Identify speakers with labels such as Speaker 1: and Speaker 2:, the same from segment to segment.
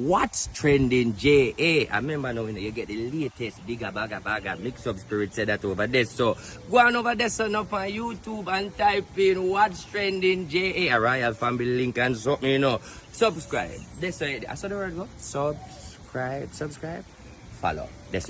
Speaker 1: What's trending, JA? I remember now, you get the latest bigger bagger. Mix up spirit said that over there. So go on over there, son, up on YouTube and type in what's trending, JA. A Royal Family link and something, Subscribe. That's why I saw the word go. Subscribe. Follow. That's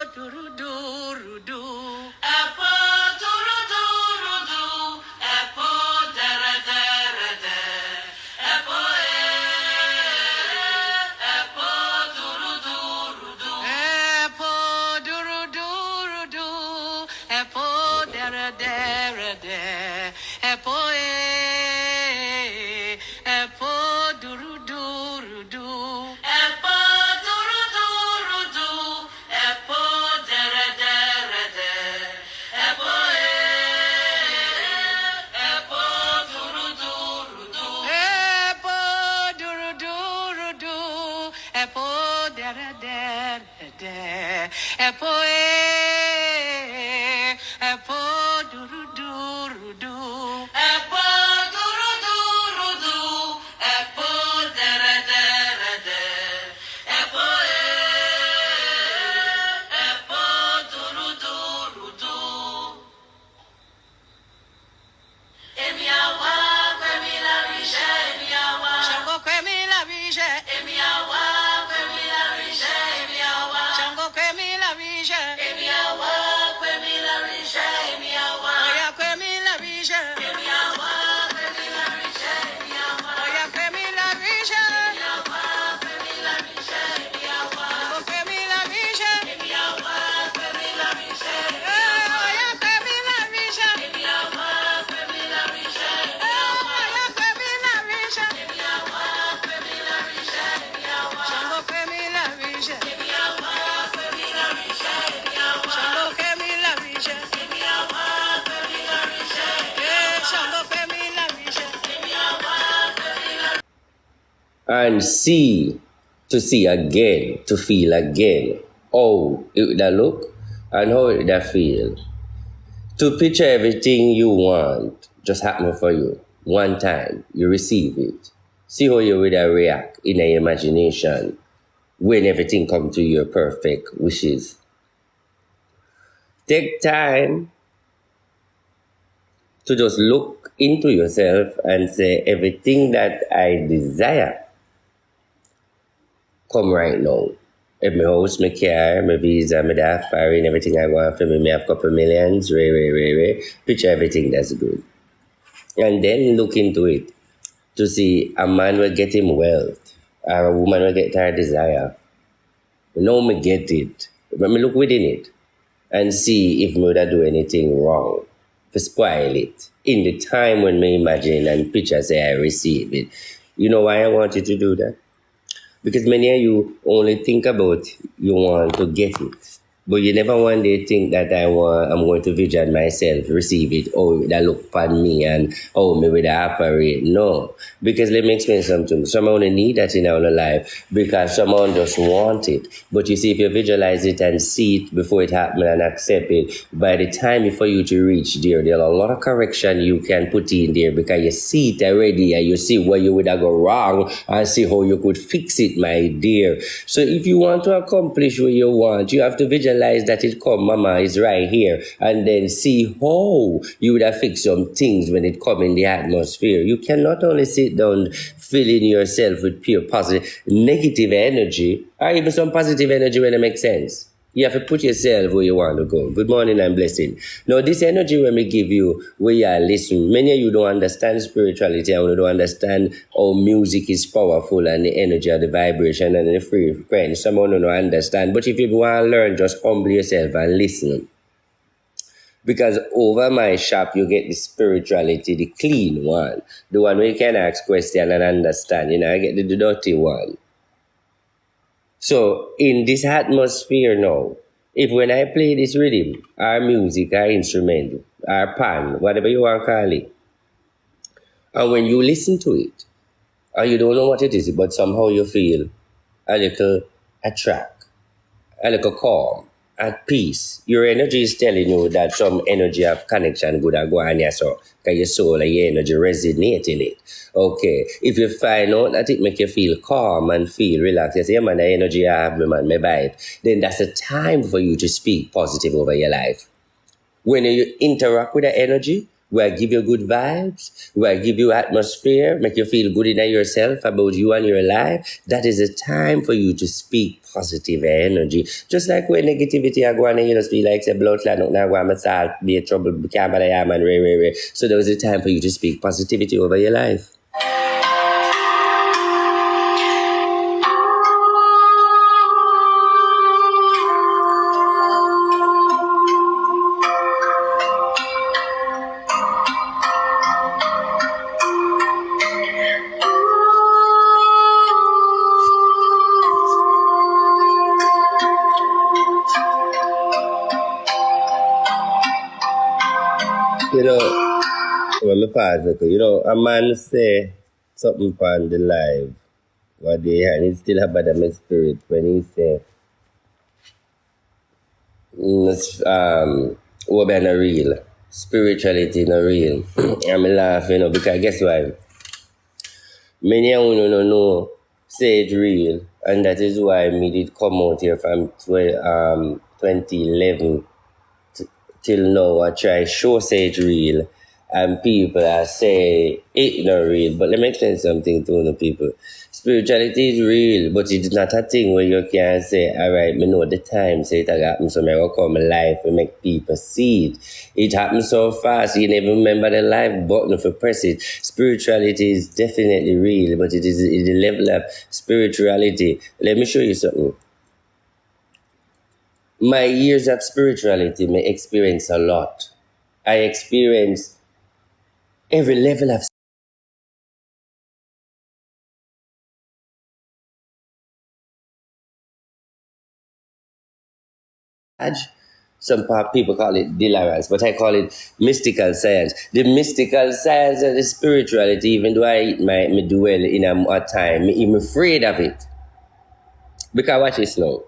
Speaker 1: and see, to see again, to feel again how it would look and how it would feel. To picture everything you want just happen for you. One time, you receive it. See how you would react in your imagination when everything comes to your perfect wishes. Take time to just look into yourself and say, everything that I desire come right now. If my house, my car, my visa, my daft foreign, everything I want for me, I have a couple millions, picture everything that's good. And then look into it to see a man will get him wealth, or a woman will get her desire. Now me get it, but me look within it and see if me would do anything wrong to spoil it. In the time when me imagine and picture say I receive it. You know why I want you to do that? Because many of you only think about you want to get it. But you never one day think that I'm going to vision myself, receive it, that look upon me and me with the operate. No. Because let me explain something. Someone only need that in our life because someone just want it. But you see, if you visualize it and see it before it happens and accept it, by the time for you to reach there are a lot of correction you can put in there because you see it already and you see where you would have go wrong and see how you could fix it, my dear. So if you want to accomplish what you want, you have to visualize that it come, mama is right here, and then see how you would have fixed some things when it come in the atmosphere. You cannot only sit down filling yourself with pure positive, negative energy, or even some positive energy when it makes sense. You have to put yourself where you want to go. Good morning and blessing. Now, this energy when we give you, where you are listening, many of you don't understand spirituality and you don't understand how music is powerful and the energy of the vibration and the frequency. Someone don't understand. But if you want to learn, just humble yourself and listen. Because over my shop, you get the spirituality, the clean one. The one where you can ask questions and understand. I get the dirty one. So, in this atmosphere now, if when I play this rhythm, our music, our instrument, our pan, whatever you want to call it, and when you listen to it, and you don't know what it is, but somehow you feel a little attract, a little calm, at peace. Your energy is telling you that some energy of connection good go on your soul. Because your soul and your energy resonate in it. Okay. If you find out that it make you feel calm and feel relaxed, you say, yeah, man, the energy I have, man, my vibe, then that's the time for you to speak positive over your life. When you interact with the energy, where I give you good vibes, where I give you atmosphere, make you feel good in yourself about you and your life, that is a time for you to speak positive energy. Just like when negativity are going and you just be like, say, blood clot, no, now I'm a salt, be a trouble, become what I am, and re. So there was a time for you to speak positivity over your life. You know, when me pause, you know, a man say something upon the live what day and it still have bad my spirit when he say what be not real. Spirituality not real. I'm laughing, you know, because guess why? Many of you don't know say it real, and that is why me did come out here from 2011 till now. I try show say it real, and people are say it not real. But let me explain something to the people. Spirituality is real, but it's not a thing where you can say, all right, me know the time, say it happen, so I will come alive and make people see it. It happens so fast, you never remember the live button if you press it. Spirituality is definitely real, but it is the level of spirituality. Let me show you something. My years of spirituality may experience a lot. I experience every level of some people call it delirance, but I call it mystical science. The mystical science and the spirituality, even though I me dwell in a time, I'm afraid of it. Because watch this now.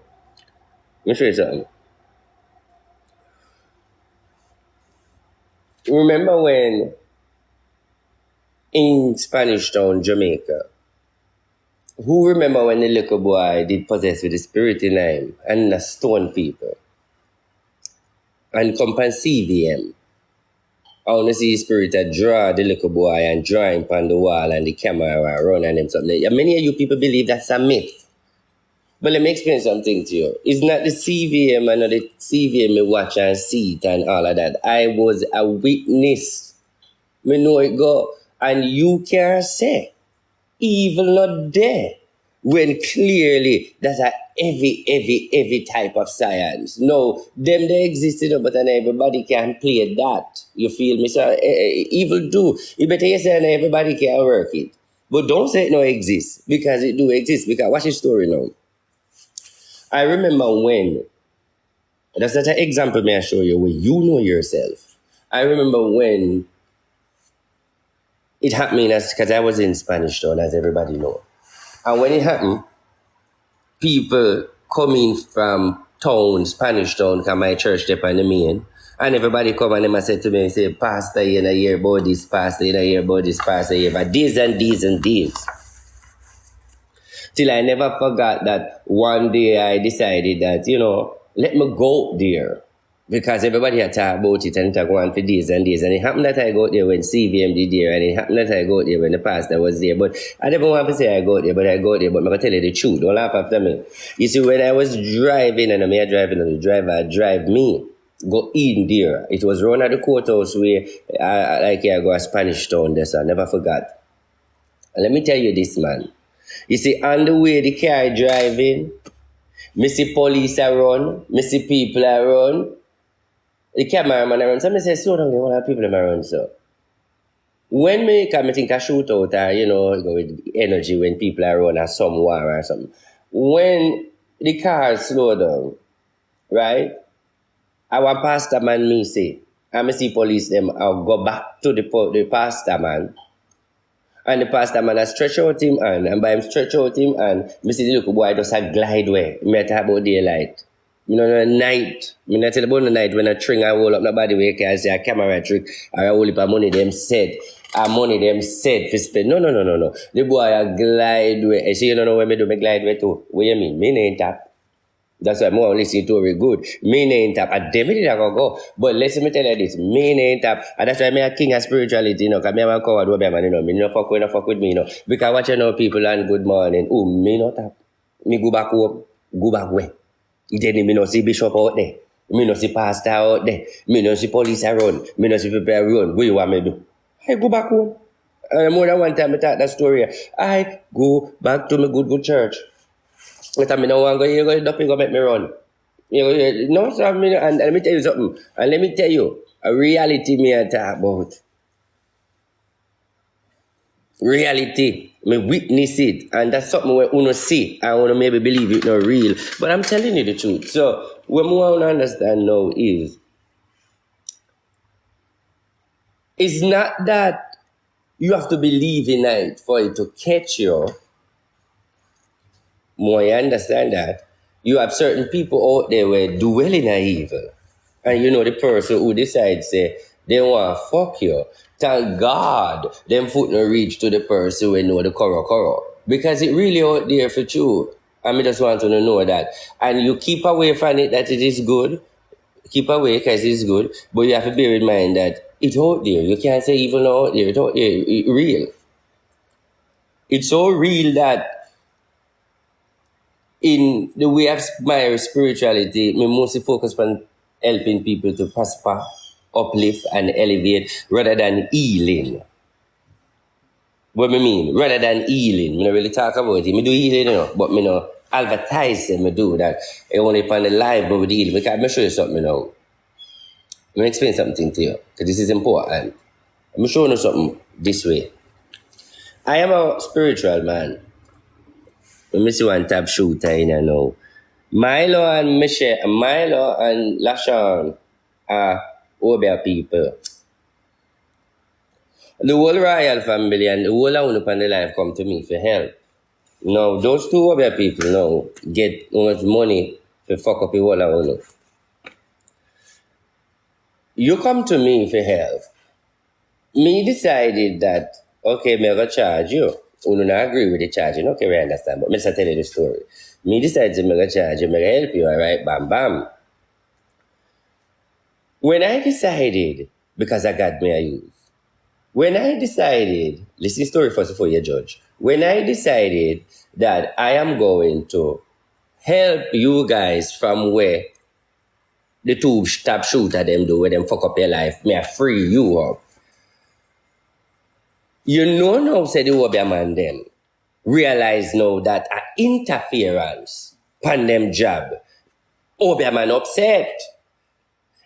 Speaker 1: Let me show you something. Remember when in Spanish Town, Jamaica, who remember when the little boy did possess with the spirit in him and stone people? And come and CVM. I want to see the spirit that draw the little boy and draw him on the wall and the camera run and them something. Many of you people believe that's a myth. But let me explain something to you. It's not the CVM and not the CVM me watch and see it and all of that. I was a witness. Me know it go. And you can say, evil not there. When clearly that's a heavy type of science. No, them they exist, you know, but then everybody can play that. You feel me? So evil do. You better say and everybody can work it. But don't say it no exists, because it do exist. Because watch the story now. I remember when, that's not an example may I show you where you know yourself. I remember when it happened, because I was in Spanish Town, as everybody know. And when it happened, people coming from town, Spanish Town, because my church there on the main, and everybody come and them say to me, say, Pastor, you know, hear about this, Pastor, you know, hear about this, Pastor, you about this and this and this. Till I never forgot that one day I decided that, you know, let me go there. Because everybody had talked about it and talk on for days and days. And it happened that I go there when CVM did there, and it happened that I go there when the pastor was there. But I never want to say I go there, but I go there. But I'm going to tell you the truth. Don't laugh after me. You see, when I was driving, and I'm here driving, and the driver drive me, go in there. It was around at the courthouse where I go a Spanish Town there, so I never forgot. And let me tell you this, man. You see, on the way the car driving, me see police around, me see people around. The cameraman around, so I say, slow down, there are people around, so. When me come, I think I shoot out, you know, go with energy when people are around or some war or something. When the car slow down, right, our pastor man me say, I see police them, I'll go back to the pastor man, and the pastor man has stretch out him hand, and by him stretch out him hand, me see the little boy just a glide way, me talk about daylight. You know, the night, I mean, I tell about the night when a string I hold up nobody where you can say a camera trick or I hold up a money them said. A money them said for spend. No. The boy a glide way. I see you don't know where me do me glide way too. What you mean? Me ain't tap. That's why I'm more listening to very good. Me ain't tap. I definitely not gonna go. But listen me tell you this. Me ain't tap. And that's why I'm a king of spirituality, you know, because me am a coward what man, you know. Me no fuck with me, you know. Because what you know people and good morning. Oh, me not tap. Me go back home. Go back where? Then me no see bishop out there. Me no see pastor out there. Me no see police around. Me no see people around. What you want me do? I go back home. More than one time I tell that story. I go back to my good church. I tell me no one go here go nothing go make me run. You know, no, so I mean, and let me tell you something. And let me tell you, a reality me I talk about. Reality. Me witness it. And that's something where you see. I want to maybe believe it not real. But I'm telling you the truth. So what I want to understand now is it's not that you have to believe in it for it to catch you. More you understand that. You have certain people out there where do well in a evil. And you know the person who decides say they want to fuck you. Thank God them foot no reach to the person who know the koro. Because it really out there for you. And I just want to know that. And you keep away from it that it is good. Keep away because it's good. But you have to bear in mind that it's out there. You can't say evil no out there. It's out there. It's real. It's so real that in the way of my spirituality, I mostly focus on helping people to prosper, uplift, and elevate rather than healing. What I mean? Rather than healing. I don't really talk about it. I do healing, you know, but I don't advertise it. I do that. I only on the live, but with healing. Because I'm show you something now. I'm going to explain something to you. Because this is important. I'm showing you something this way. I am a spiritual man. Let me see one tab shooter in here now. Milo and Lashon are Obia people. The whole royal family and the whole of upon the life come to me for help. Now, those two Obia people now get much money to fuck up the whole of Uno. You come to me for help. Me decided that, okay, I'm going to charge you. Uno not agree with the charging. Okay, we understand. But I'm just tell you the story. Me decided to make a charge, I'm going to help you, all right? Bam, bam. When I decided, because I got me a use, when I decided, listen to the story first before you judge. When I decided that I am going to help you guys from where the two top shooter them do, where them fuck up your life, may I free you up. You know now, say the Obia man them, realize now that a interference pan them job, Obia man upset.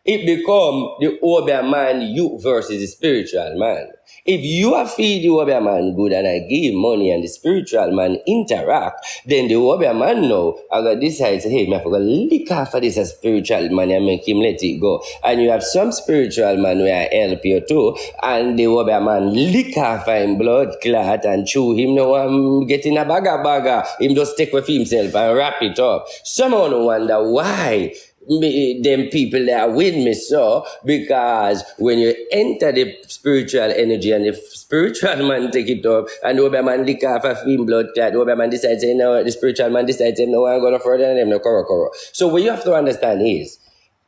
Speaker 1: It become the Obia man you versus the spiritual man. If you are feed the Obia man good and I give money and the spiritual man interact, then the Obia man now I got decide say, hey, I forgot lick off of this a spiritual man and make him let it go. And you have some spiritual man where I help you too, and the Obia man lick off of him blood clot and chew him now I'm getting a bagger. Him just take with himself and wrap it up. Someone wonder why them people that are with me so, because when you enter the spiritual energy and the spiritual man take it up and the Obia man lick off of him blood clot, the Obia man decides say no, the spiritual man decides say no, I'm going to further than them, no koro. So what you have to understand is,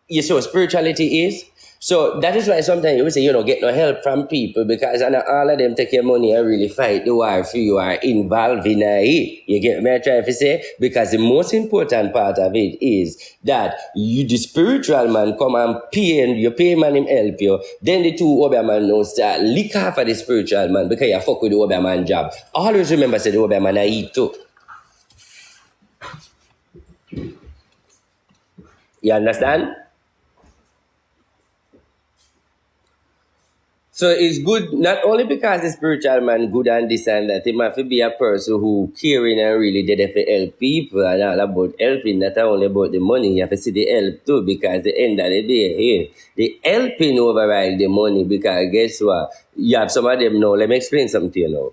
Speaker 1: you see what spirituality is? So that is why sometimes you will say, you know, get no help from people because all of them take your money and really fight the war for you are involved in it. You get me? I try to say? Because the most important part of it is that you, the spiritual man, come and pay and you pay man him help you. Then the two Obia man now start lick off of the spiritual man because you fuck with the Obia man job. Always remember say the Obia man I eat too. You understand? So it's good, not only because the spiritual man good and this and that, he must be a person who caring and really did to help people and all about helping, not only about the money, you have to see the help too, because at the end of the day, here, the helping override the money, because guess what? You have some of them now, let me explain something to you now.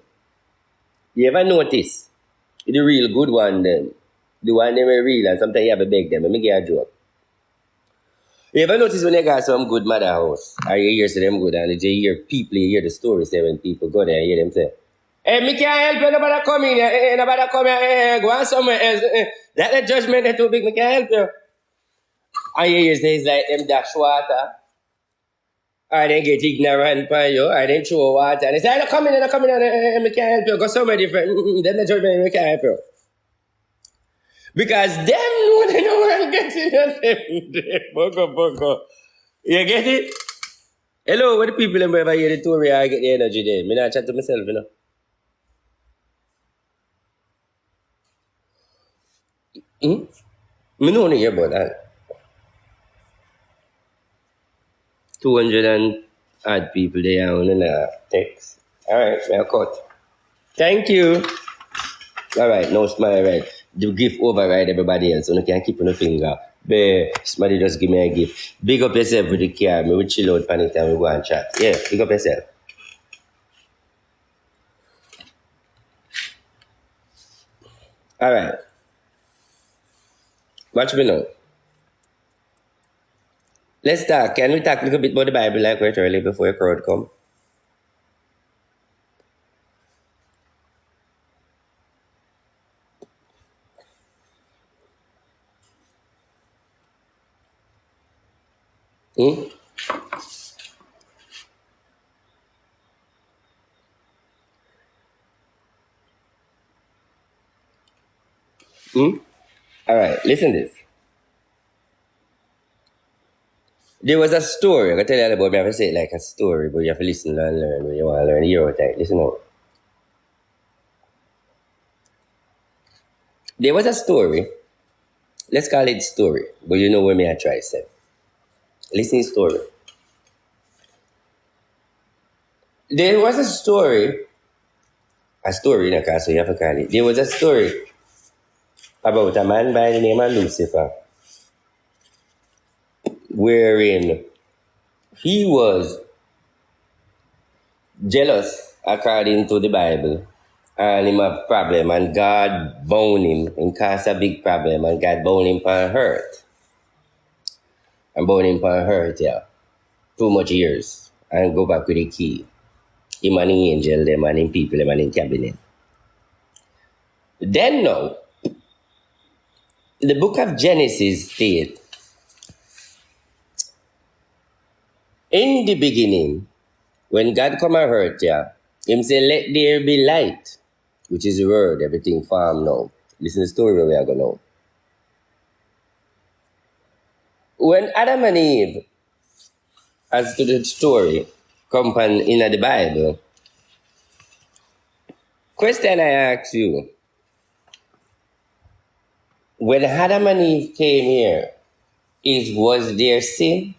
Speaker 1: You ever notice? The real good one then, the one they were real and sometimes you have to beg them, let me get a joke. You ever notice when you got some good mother house, or you hear them good, and you hear people, you hear the story say when people go there, you hear them say, hey, me can't help you, nobody come in here, nobody come here, go on somewhere else. That judgment is too big, me can't help you. And you hear say it's like them dash water, or they get ignorant by you, or they throw water, and they say, I don't come in, me can't help you, go somewhere different. Then the judgment, me can't help you. Because them know they don't want to get in them. Boko. You get it? Hello, what the people ever hear the story, I get the energy there. Me not chat to myself, you know. Me know only hear about that. 200 and odd people there on the text. Alright, I'll cut. Thank you. Alright, now smile right. The gift override everybody else, so you can't keep on the finger. Somebody just give me a gift. Big up yourself with the car. Me will chill out panic time we go and chat. Yeah, big up yourself. Alright. Watch me now. Let's talk. Can we talk a little bit about the Bible like right early before your crowd come? Alright, listen to this. There was a story. I'm going to tell you about it. I have to say it like a story, but you have to listen and learn when you want to learn Eurotype. Listen out. There was a story. Let's call it story, but you know where me I try to say. Listen to the story. There was a story, you know, so you have to call it. There was a story about a man by the name of Lucifer, wherein he was jealous according to the Bible, and him have problem, and God bound him and caused a big problem, and God bound him on earth. And bound him on earth, yeah. Too much years. And go back with the key. Him and the angel, them and the people, them and the cabinet. Then now, the book of Genesis states, in the beginning, when God come on earth, yeah, him say, let there be light, which is the word, everything formed now. Listen to the story where we are going now. When Adam and Eve, as to the story, come in the Bible, question I ask you, when Adam and Eve came here, was there sin?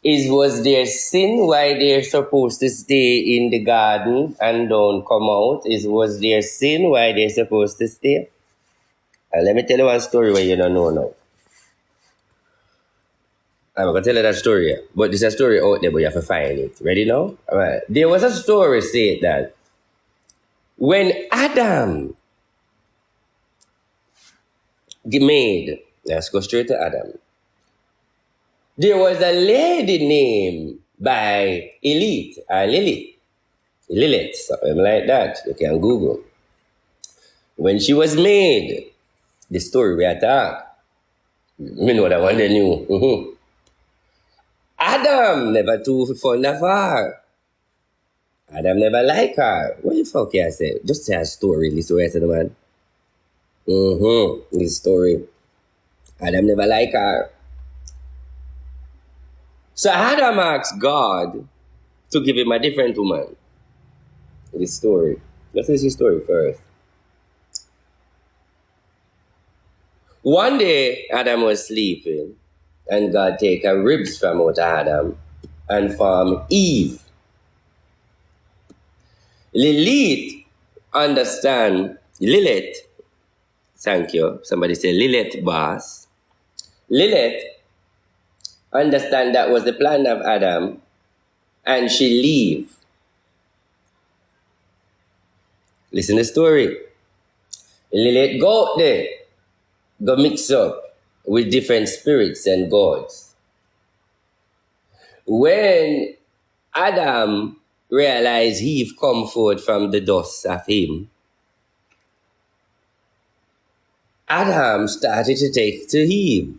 Speaker 1: Was there sin why they're supposed to stay in the garden and don't come out? Was there sin why they're supposed to stay? And let me tell you one story where you don't know now. I'm going to tell you that story, but there's a story out there, but you have to find it. Ready now? All right. There was a story said that when Adam made, let's go straight to Adam. There was a lady named by Lilith, something like that. You can Google. When she was made, the story we are talking, you know that one they knew. Adam never too fond of her. Adam never like her. What the fuck you say? Just say a story, listen to the man. This story. Adam never like her. So Adam asked God to give him a different woman. This story. Let's listen to the story first. One day, Adam was sleeping, and God take a ribs from out Adam and form Eve. Lilith, thank you. Somebody say Rtboss. Lilith, understand that was the plan of Adam, and she leave. Listen to the story. Lilith go out there, go mix up with different spirits and gods. When Adam realized Eve come forth from the dust of him, Adam started to take to Eve.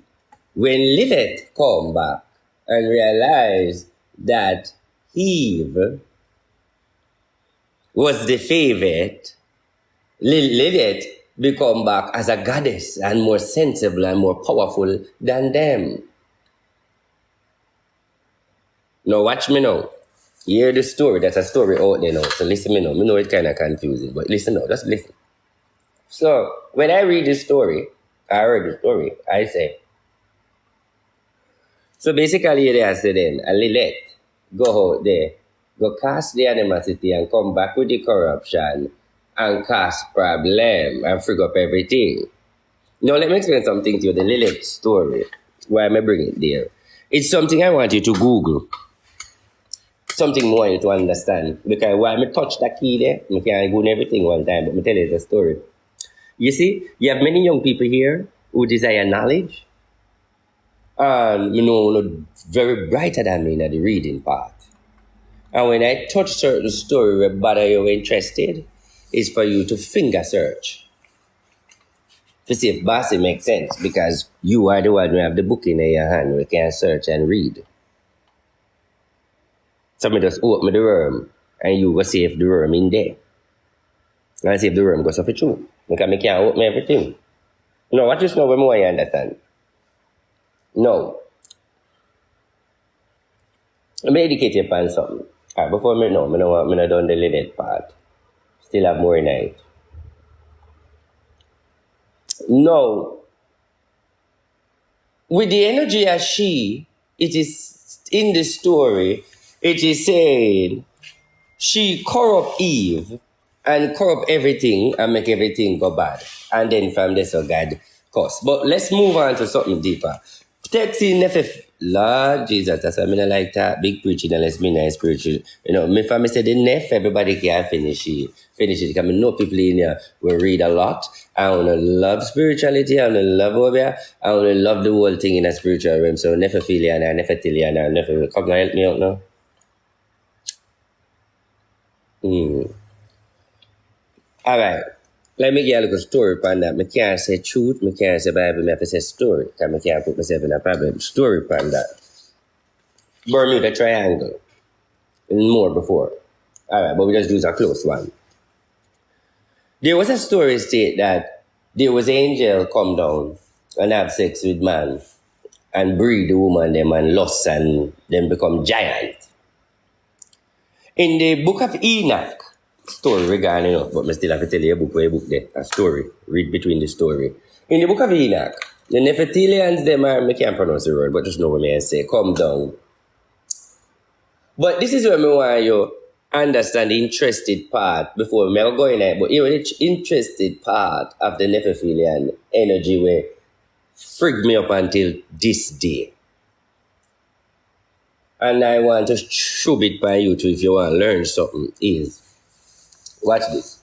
Speaker 1: When Lilith come back and realized that Eve was the favorite, Lilith become back as a goddess and more sensible and more powerful than them. Now watch me now. Hear the story. That's a story out there now. So listen me now. Me know it's kind of confusing, but listen now. Just listen. So when I read the story, I heard the story, I say, so basically they say then, a Lilith go out there, go cast the animosity and come back with the corruption and cause problem and frig up everything. Now let me explain something to you, the Lilith story. Why am I bringing it there? It's something I want you to Google. Something more you to understand. Because while I touch that key there, I can't Google everything one time, but I tell you the story. You see, you have many young people here who desire knowledge. And very brighter than me in the reading part. And when I touch certain story where bother you're interested, is for you to finger search. To see if bossy makes sense, because you are the one who have the book in your hand, we can search and read. Somebody just open the worm, and you go see if the worm in there. And see if the worm goes off the true. Because I can't open everything. No, what just know when more you understand? No. Let me educate you upon something. Alright, before me know, I not done the Lilith part. Still have more in it. No. With the energy as she, it is in the story, it is saying she corrupt Eve and corrupt everything and make everything go bad. And then from this, so God curse. But let's move on to something deeper. Texting Nefef, Lord Jesus, that's why I mean like that. Big preaching and let's be nice spiritual. Me family say the Nef, everybody can finish it. Because I know people in here will read a lot. I want to love spirituality. I want to love over here. I want to love the whole thing in a spiritual realm. So Nefephiliana, Nefetiliana, Nefephiliana. Come and help me out now. All right. Let me get a little story upon that. I can't say truth. I can't say Bible. I have to say story. Because I can't put myself in a problem. Story upon that. Bermuda Triangle. And more before. All right. But we just use a close one. There was a story state that there was an angel come down and have sex with man and breed the woman them and lust and then become giant. In the book of Enoch, story regarding it, but I still have to tell you a book where a book there, a story, read between the story. In the book of Enoch, the Nephilians, them are, I can't pronounce the word, but just know what I say, come down. But this is where I want you understand the interested part before we go in there, but here the interested part of the Nephilian energy where frig me up until this day. And I want to show it by you too if you want to learn something is, watch this.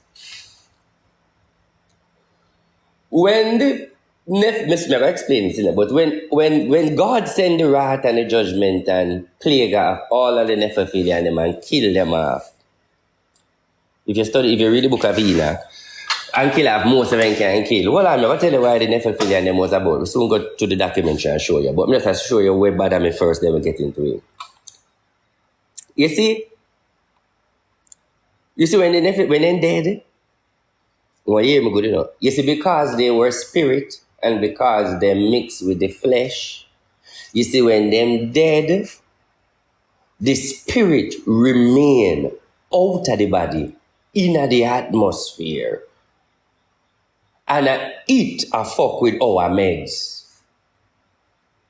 Speaker 1: When the never explain this, but when God send the wrath and the judgment and plague of all of the Nephilian and kill them off, if you read the book of Enoch, and kill off most of them can kill. Well, I'm not going to tell you why the Nephilian was about. We'll soon go to the documentary and show you. But I'm just going to show you where bad me first, then we'll get into it. You see when they dead, well, hear me good enough. You see, because they were spirit and because they mixed with the flesh, you see, when them dead, the spirit remain out of the body, in the atmosphere, and eat a fuck with our meds.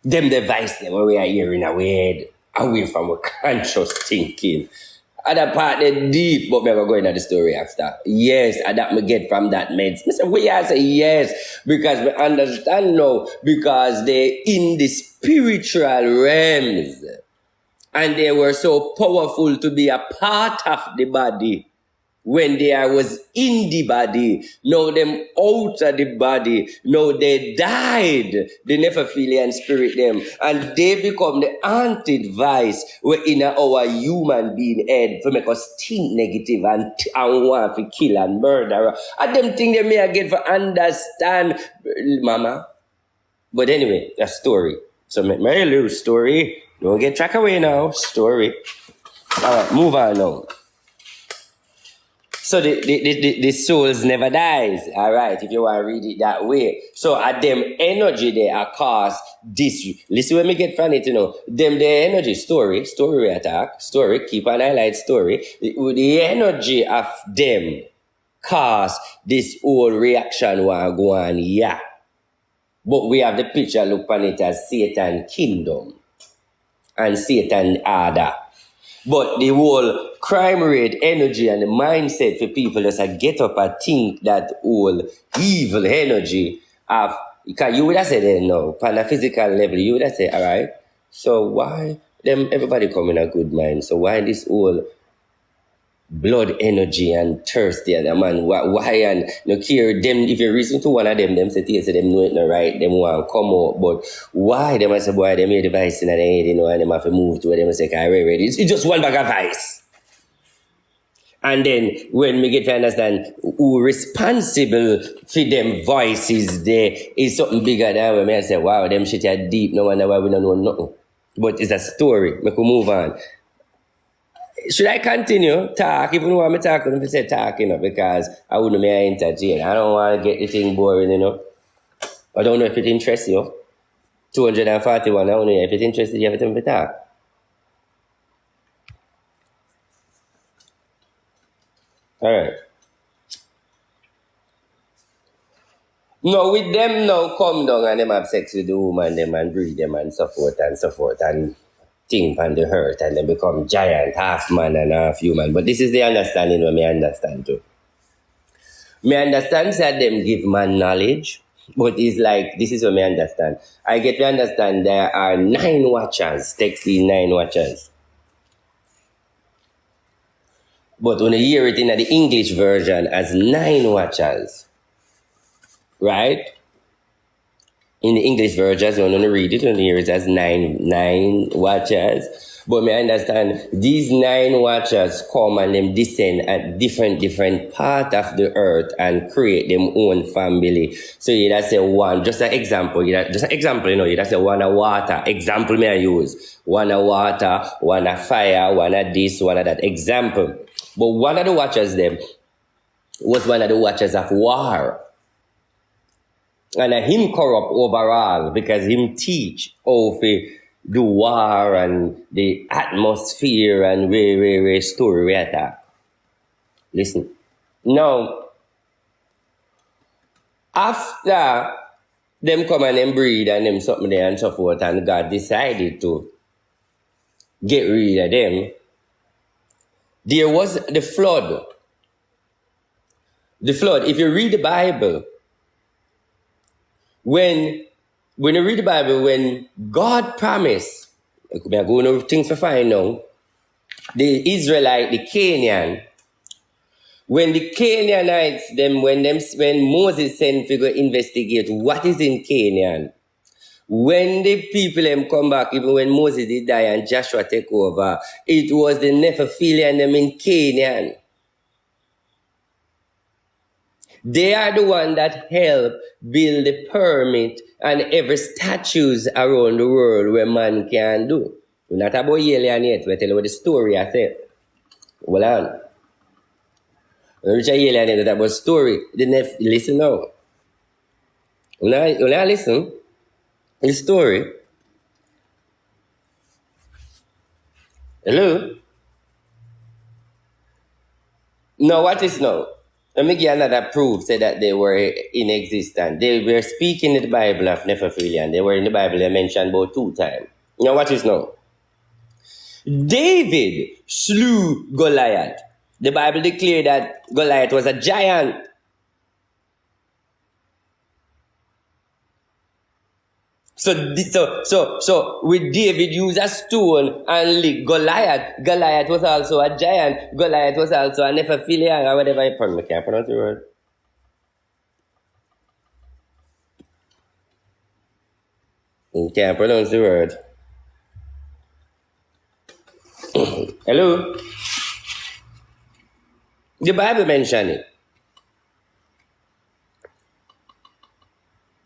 Speaker 1: Them device them when we are hearing a word away from our conscious thinking. And that part they deep, but me go into the story after. Yes, and that me get from that meds. I say, we are say yes, because we understand now, because they in the spiritual realms. And they were so powerful to be a part of the body. when they was in the body, now them out of the body, now they died, the Nephilian spirit them, and they become the haunted vice where in our human being head for make us think negative and want to kill and murder. And them think they may get for understand, mama. But anyway, a story. So my little story. Don't get track away now. Story. Alright, move on now. So the souls never dies. Alright, if you want to read it that way. So at them energy they are cause this. Listen when me get from it, you know. Them the energy story attack, story, keep an highlight story. The energy of them cause this whole reaction will go on, yeah. But we have the picture look on it as Satan kingdom and Satan order. But the whole crime rate, energy, and the mindset for people just get up and think that whole evil energy of, because you would have said then no, on a physical level, you would have said, all right, so why them everybody come in a good mind? So why this whole blood energy and thirsty and man why and no care them if you reason to one of them say them know it not right, them want to come out, but why them say boy they made the vice in their head, you know, and them have to move to where them say ready. It's just one bag of vice. And then when we get to understand who responsible for them voices there is something bigger than when I say wow them shit are deep, no wonder why we don't know nothing. But it's a story. We can move on. Should I continue talk? Even though I'm talking, if I say talking, you know, because I wouldn't be entertain. I don't want to get the thing boring, you know. I don't know if it interests you. 241, I don't know if it interests you, everything to talk. All right. No, with them now come down and them have sex with the woman, them and breed them and so forth and think on the hurt and they become giant, half man and half human. But this is the understanding what me understand too. Me understand that them give man knowledge, but it's like, this is what me understand. I get to understand there are 9 watchers, text the 9 watchers. But when you hear it in the English version as 9 watchers, right? In the English version, when you read it, when you hear it as nine watchers. But me understand these 9 watchers come and them descend at different part of the earth and create them own family. So you just say one, just an example, you know, you just say one of water. Example may I use. One of water, one of fire, one of this, one of that. Example. But one of the watchers them was one of the watchers of war. And him corrupt overall because him teach how to do war and the atmosphere and way story we attack. Listen. Now, after them come and them breed and them something there and so forth and God decided to get rid of them, there was the flood. The flood, if you read the Bible, when you read the Bible, when God promised, we are going over things to find now, the Israelite, the Canaan, when the Canaanites, when Moses sent to go investigate what is in Canaan, when the people come back, even when Moses did die and Joshua take over, it was the Nephilian them in Canaan. They are the one that help build the pyramid and every statues around the world where man can do. We're not about alien yet, we tell you what the story I said. Hold on. When we reach alien yet, that was story. Listen now. When I listen, the story. Hello? Now what is now? Let me give another proof, say that they were in existence. They were speaking in the Bible of Nephilian. They were in the Bible, they mentioned about 2 times. Now what is now? David slew Goliath. The Bible declared that Goliath was a giant. So with David used a stone and lick Goliath. Goliath was also a giant. Goliath was also a Nephilian or whatever you pronounce. I can't pronounce the word. You can't pronounce the word. Hello? The Bible mentioned it.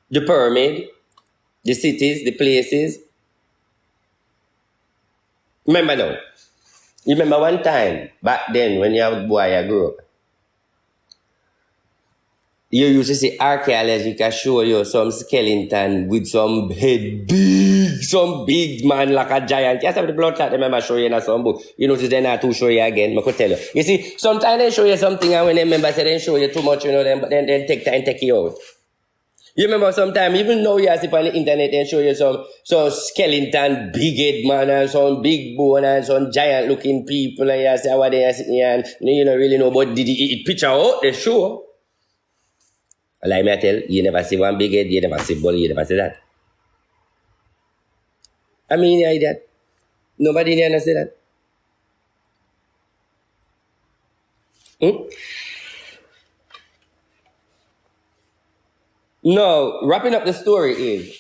Speaker 1: The pyramid, the cities, the places. Remember now. You remember one time, back then, when you were a boy, you grew up, you used to see archaeology can show you some skeleton with some head big, some big man like a giant. Yes, have the blood clot, remember show you in some book. You notice they're not to show you again, I could tell you. You see, sometimes they show you something and when they remember say they show you too much, then take time, take you out. You remember sometimes, even now you see on the internet and show you some skeleton, big head man and some big bone and some giant looking people and you say what they are sitting here and you don't really know, but did it picture out, they show. Like me I tell, you never see one big head, you never see ball, you never see that. I mean, you hear that. Nobody in here say that. No, wrapping up the story is,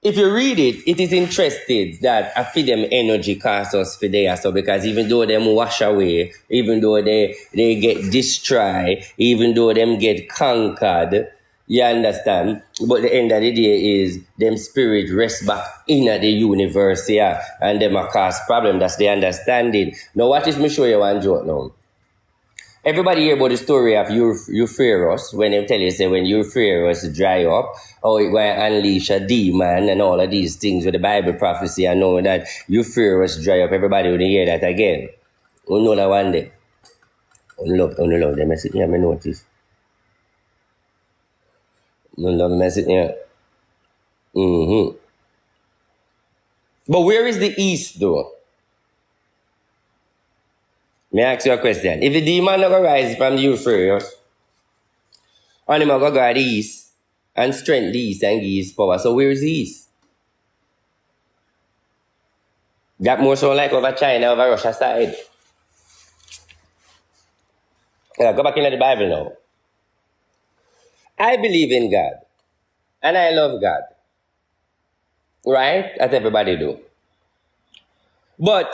Speaker 1: if you read it, it is interested that I feed them energy costs us for there. So because even though them wash away, even though they get destroyed, even though them get conquered, you understand? But the end of the day is them spirit rest back in the universe, yeah, and them a cause problem. That's the understanding. Now what is me show you one joke now? Everybody hear about the story of Euphrates when they tell you, say, when Euphrates dry up, how it will unleash a demon and all of these things with the Bible prophecy and knowing that Euphrates dry up. Everybody will hear that again. We know that one day. Unlove, they message here, I notice. Unlove message here. But where is the east though? May I ask you a question? If the demon not rise from the Euphrates, and him go go the east, and strength the east and give his power, so where is the east? That more so like over China, over Russia side. Yeah, go back into the Bible now. I believe in God, and I love God. Right? As everybody do. But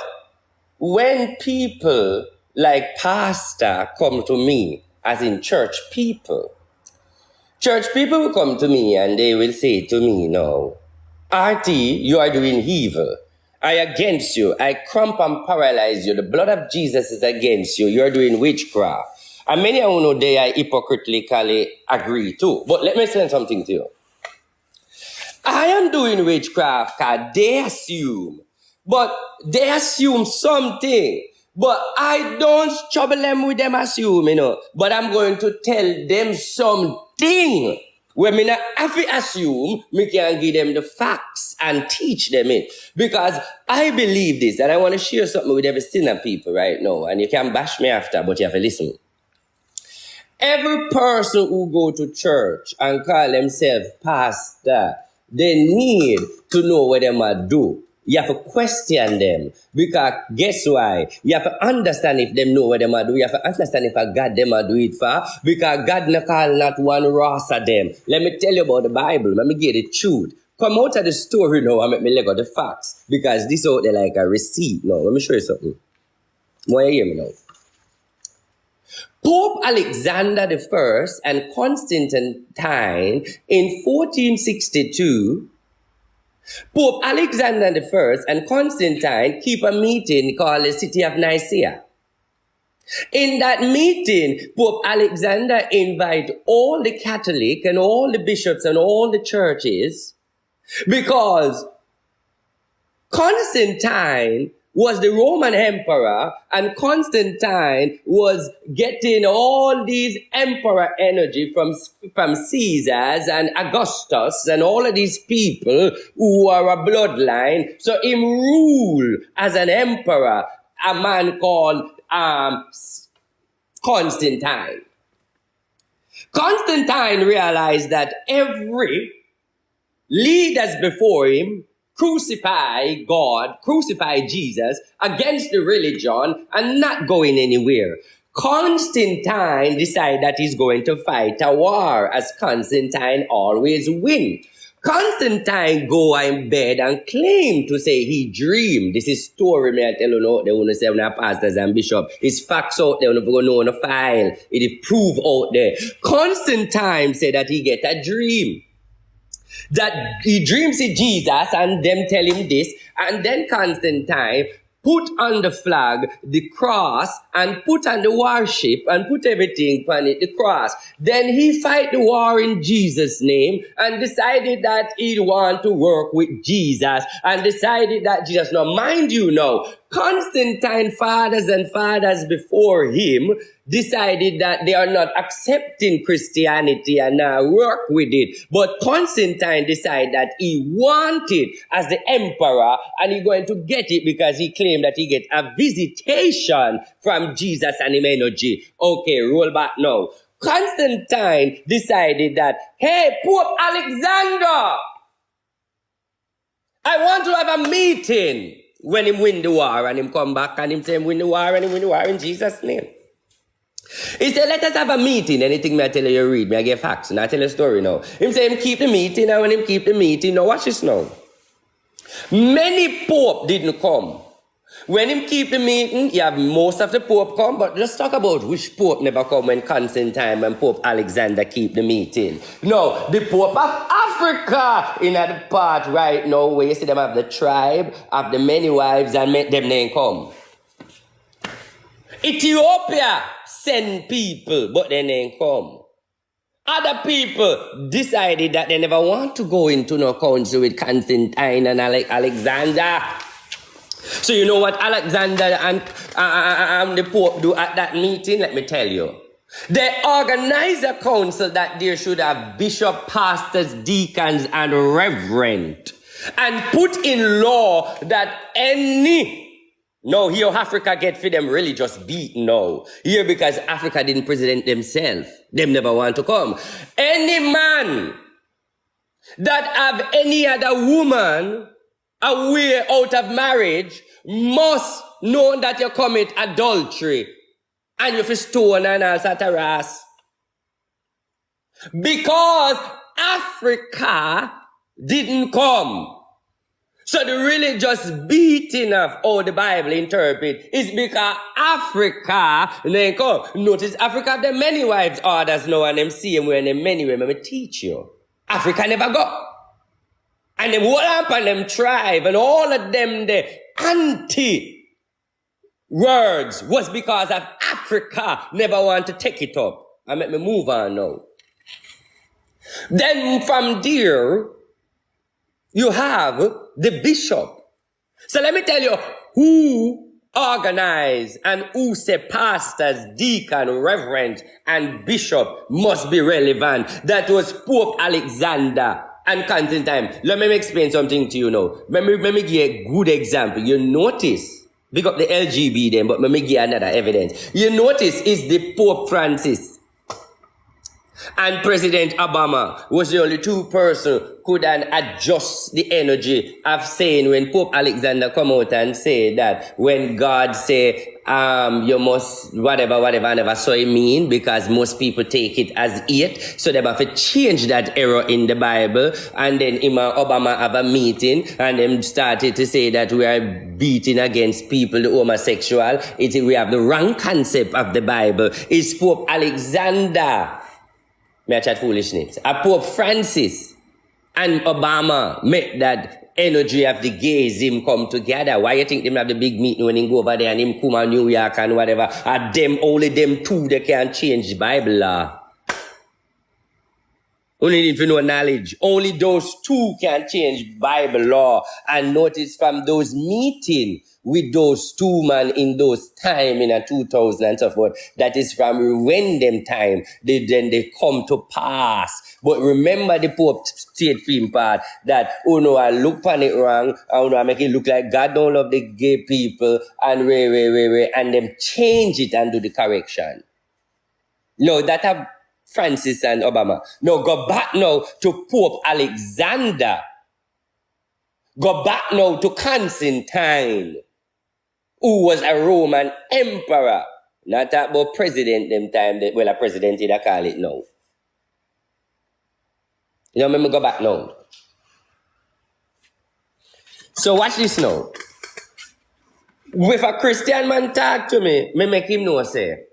Speaker 1: when people like pastor come to me, as in church people will come to me and they will say to me, no, RT, you are doing evil. I against you. I cramp and paralyze you. The blood of Jesus is against you. You're doing witchcraft. And many of you know they are hypocritically agree too. But let me say something to you. I am doing witchcraft because they assume. But they assume something. But I don't trouble them with them assuming, But I'm going to tell them something. When me not have to assume, me can give them the facts and teach them it. Because I believe this, and I want to share something with every sinner people right now. And you can bash me after, but you have to listen. Every person who go to church and call themselves pastor, they need to know what they might do. You have to question them. Because guess why? You have to understand if them know what they might do. You have to understand if a God them might do it for. Because God not call not one race of them. Let me tell you about the Bible. Let me get the truth. Come out of the story now and make me let go the facts. Because this out there like a receipt now. Let me show you something. Want you hear me now? Pope Alexander I and Constantine in 1462, Pope Alexander I and Constantine keep a meeting called the City of Nicaea. In that meeting, Pope Alexander invite all the Catholic and all the bishops and all the churches because Constantine was the Roman emperor and Constantine was getting all these emperor energy from Caesars and Augustus and all of these people who are a bloodline. So him rule as an emperor, a man called Constantine. Constantine realized that every leaders before him crucify God, crucify Jesus against the religion and not going anywhere. Constantine decided that he's going to fight a war, as Constantine always win. Constantine go in bed and claim to say he dreamed. This is story me I tell you now. They want to say when pastors and bishop. It's facts out there. When you know on a file, it is proof out there. Constantine said that he get a dream. That he dreams of Jesus and them tell him this, and then Constantine put on the flag the cross and put on the worship and put everything on it, the cross. Then he fight the war in Jesus' name and decided that he'd want to work with Jesus and decided that Jesus, now mind you now, Constantine fathers and fathers before him decided that they are not accepting Christianity and now work with it. But Constantine decided that he wanted as the emperor and he going to get it because he claimed that he get a visitation from Jesus and him energy. Okay, roll back now. Constantine decided that, hey, Pope Alexander, I want to have a meeting when him win the war and him come back and him say him win the war and him win the war in Jesus' name. He said, let us have a meeting. Anything me I tell you read, me I give facts and I tell a story now. Him say him keep the meeting and when him keep the meeting, now watch this now. Many pope didn't come. When him keep the meeting, you have most of the pope come, but let's talk about which pope never come when Constantine and Pope Alexander keep the meeting. No, the Pope of Africa in the part right now where you see them have the tribe, have the many wives and make them name come. Ethiopia send people, but they ain't come. Other people decided that they never want to go into no council with Constantine and Alexander. So you know what Alexander and the Pope do at that meeting? Let me tell you. They organize a council that there should have bishop, pastors, deacons, and reverend. And put in law that no, here Africa get for them religious beat now. Here because Africa didn't present themselves. Them never want to come. Any man that have any other woman away out of marriage must know that you commit adultery and you fi stone and all sort of ras. Because Africa didn't come. So the religious beating of how the Bible interpret is because Africa didn't come. Notice Africa have the many wives orders now and them same way and them many women. Let me teach you. Africa never go. And them all up on them tribe and all of them the anti-words was because of Africa never want to take it up. And let me move on now. Then from there, you have the bishop. So let me tell you who organize and who say pastors, deacon, reverend, and bishop must be relevant. That was Pope Alexander and Constantine. Let me explain something to you now. Let me give a good example. You notice, big up the LGB then, but let me give another evidence. You notice is the Pope Francis and President Obama was the only two person could adjust the energy of saying when Pope Alexander come out and say that when God say you must whatever never so it mean because most people take it as it, so they have to change that error in the Bible. And then Obama have a meeting and them started to say that we are beating against people, the homosexual. We have the wrong concept of the Bible. It's Pope Alexander. May I chat foolishness? Pope Francis and Obama make that energy of the gayism come together. Why you think them have the big meeting when they go over there and him come to New York and whatever? Only them two they can change the Bible law. Only need to know knowledge. Only those two can change Bible law. And notice from those meetings with those two men in those time in a 2000 and so forth, that is from when them time, then they come to pass. But remember the Pope state film part that, oh no, I look on it wrong, oh no, I make it look like God don't love the gay people, and and them change it and do the correction. No, that have Francis and Obama. No, go back now to Pope Alexander. Go back now to Constantine, who was a Roman emperor. Not talk about president them time. Well, a president did I call it now. You know, let me go back now. So watch this now. If a Christian man talk to me make him know say,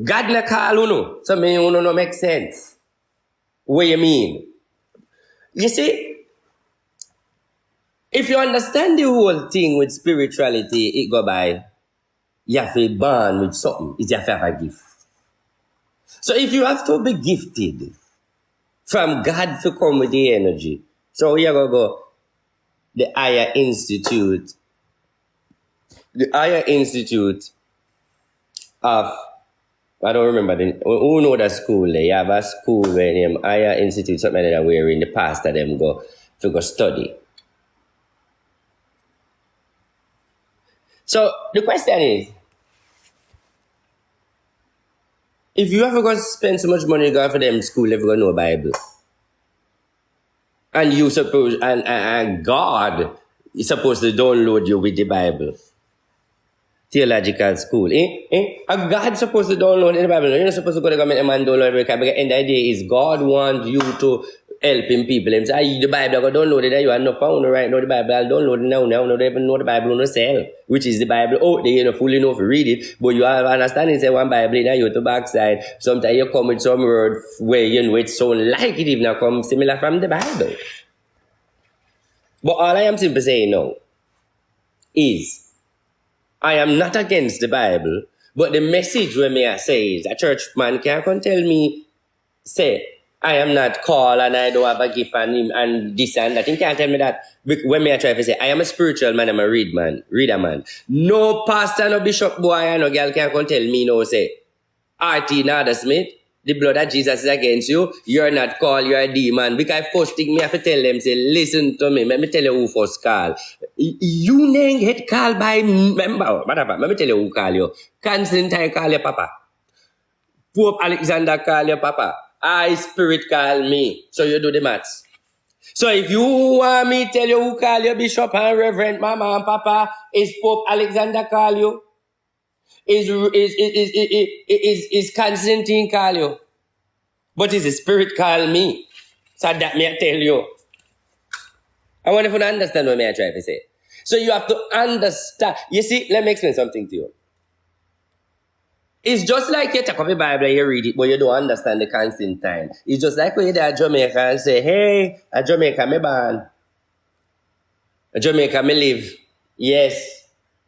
Speaker 1: God na call you, so me you no make sense. What you mean? You see, if you understand the whole thing with spirituality, it go by, you have to be born with something. You have to have a gift. So if you have to be gifted from God to come with the energy, so we are going to go the higher institute of, I don't remember, who know the school there? You have a school where them higher institute, something like that, where in the past that them go to go study. So the question is, if you ever go spend so much money going for them school, if you go know Bible, and you suppose, and God is supposed to download you with the Bible, theological school, and God supposed to download the Bible. You're not supposed to go to government and download it, because the end of the day is God wants you to helping people. Them say, the Bible, I go download it, you are not found right now, the Bible, I'll download it now, they even know the Bible on the sell, which is the Bible. Oh, they don't fully know to read it, but you have understanding, say one Bible, now you to backside. Sometimes you come with some word where you know it sound like it even come similar from the Bible. But all I am simply saying now is, I am not against the Bible, but the message when me I say is, a church man can't come tell me, say, I am not called and I don't have a gift and this and that. You can't tell me that when me I try to say, I am a spiritual man, I'm a reader man. No pastor, no bishop boy, no girl can come tell me no say, R.T. Nada Smith, the blood of Jesus is against you, you're not called, you're a demon. Because first thing me have to tell them, say, listen to me, let me tell you who first call. You name get called by member. Let me tell you who call you. Constantine call your papa. Pope Alexander call your papa. I spirit call me. So you do the maths. So if you want me tell you who call your bishop and reverend mama and papa, is Pope Alexander call you? Is Constantine call you? But is the spirit call me? So that may I tell you. I want you to understand what I try to say. So you have to understand. You see, let me explain something to you. It's just like you take up the Bible and you read it, but you don't understand the Constantine. It's just like when you're at Jamaica and say, hey, at Jamaica me born. At Jamaica me live. Yes.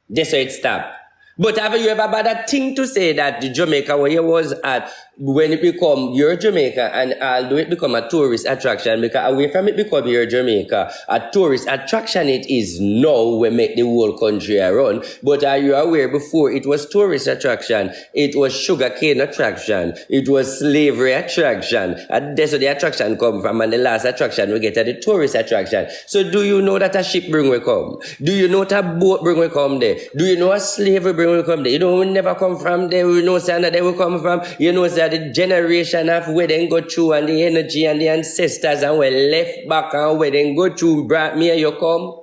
Speaker 1: That's where it stopped. But have you ever had a thing to say that the Jamaica where you was at, when it become your Jamaica and although it become a tourist attraction, because away from it become your Jamaica, a tourist attraction it is now we make the whole country run. But are you aware before it was tourist attraction, it was sugarcane attraction, it was slavery attraction, and that's where the attraction come from, and the last attraction we get at the tourist attraction. So do you know that a ship bring we come? Do you know that a boat bring we come there? Do you know a slavery bring we come there? You know we never come from there, we know that they will come from, you know that the generation of where they go through and the energy and the ancestors and we left back and where they go through brought me and you come.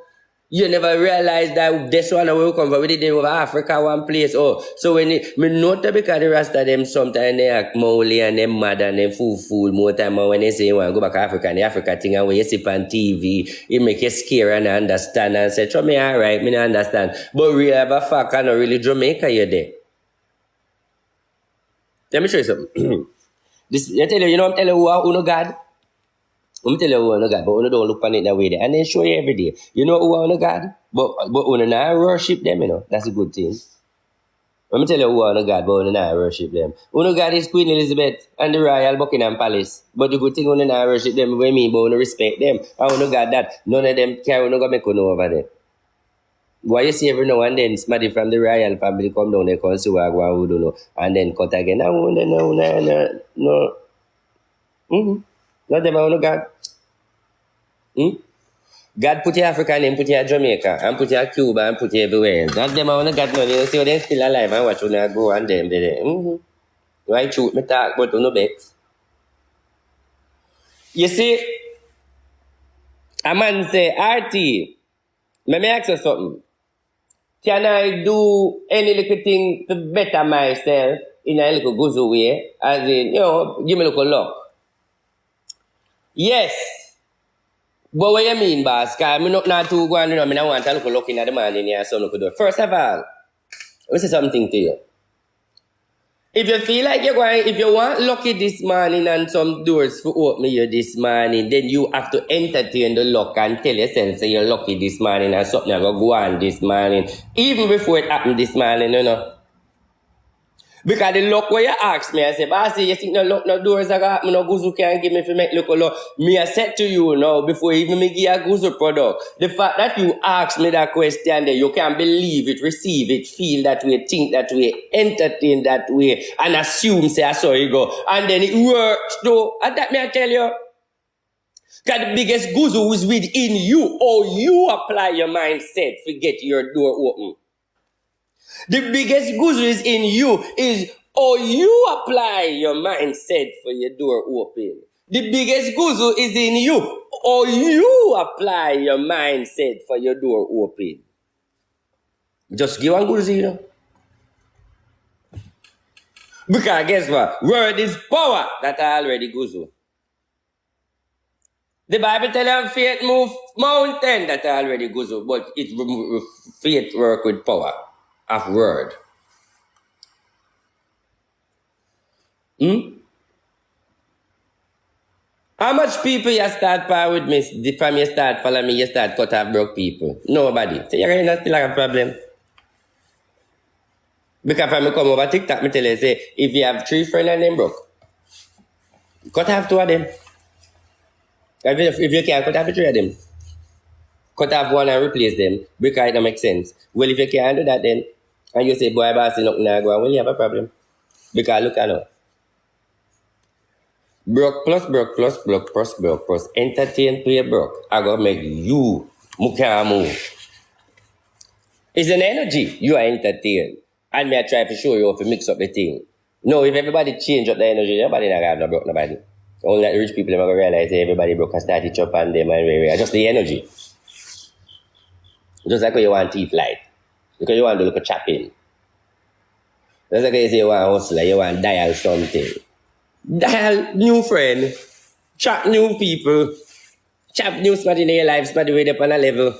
Speaker 1: You never realize that this one where we come from, we did over Africa one place. Oh, so when me note because the rest of them sometimes they act molly and them mad and them fool more time when they say you want to go back to Africa and the Africa thing and when you see on TV, it make you scare and understand and say, me alright, me not understand. But we have a fact and not really Jamaica you there. Let me show you something. This, I tell you, you know I'm telling you who no God? I'm telling you who no God, but you don't look on it that way there. And they show you every day. You know who no God? But you not worship them, you know. That's a good thing. Let me tell you who no God, but you not worship them. Who no God is Queen Elizabeth and the Royal Buckingham Palace. But the good thing you not worship them, what I mean, but you respect them. And you God that none of them care, you go make you know over there. Why you see every now and then somebody from the royal family come down there and see what who don't know and then cut again. No. Not them on God. God put your Africa and put your Jamaica and put your Cuba and put you everywhere. Not them on God no. You see them still alive and watch when I go and them there. Right? Truth me talk, but no vex. You see, a man say, RT, let me ask you something. Can I do any little thing to better myself in a little good way? As in, give me a little luck. Yes. But what you mean, boss? Because I'm not too going, I want a little luck in the morning here, so I could do it. First of all, let me say something to you. If you feel like if you want lucky this morning and some doors to open you this morning, then you have to entertain the luck and tell yourself say you're lucky this morning and something will go on this morning. Even before it happened this morning. Because the luck where you ask me, I say, bossy, you think no luck, no doors I got, no guzu can give me if you make look a luck. Me, I said to you now, before even me give you a guzu product, the fact that you ask me that question there, you can believe it, receive it, feel that way, think that way, entertain that way, and assume, say, I saw you go. And then it works, though. And that may I tell you, because the biggest guzu is within you, or you apply your mindset, forget your door open. The biggest guzu is in you is you apply your mindset for your door open. The biggest guzu is in you you apply your mindset for your door open. Just give one guzu, Because guess what? Word is power. That I already guzu. The Bible tells you faith move mountain. That I already guzu. But faith work with power of word. How much people you start par with me from you start follow me, you start cut off broke people? Nobody. So you're going to still have a problem. Because when I come over TikTok, I tell you, say, if you have 3 friends and them broke, cut off 2 of them. If you can't, cut off 3 of them. Cut off 1 and replace them because it don't make sense. Well, if you can't do that then, and you say, boy, boss, you're not going to go, well, you have a problem. Because look at now. Broke plus broke plus broke plus broke plus entertain play broke. I gotta make you can't move. It's an energy. You are entertained. And me I try to show you how to mix up the thing. No, if everybody change up the energy, nobody not have no broke nobody. Only the rich people are gonna realize everybody broke and start it up on them and just the energy. Just like when you want teeth light. Because you want to look at chopping. Just like when you say you want hustle, you want dial something. Dial new friend, chat new people, chat new somebody in your life, somebody way up on a level.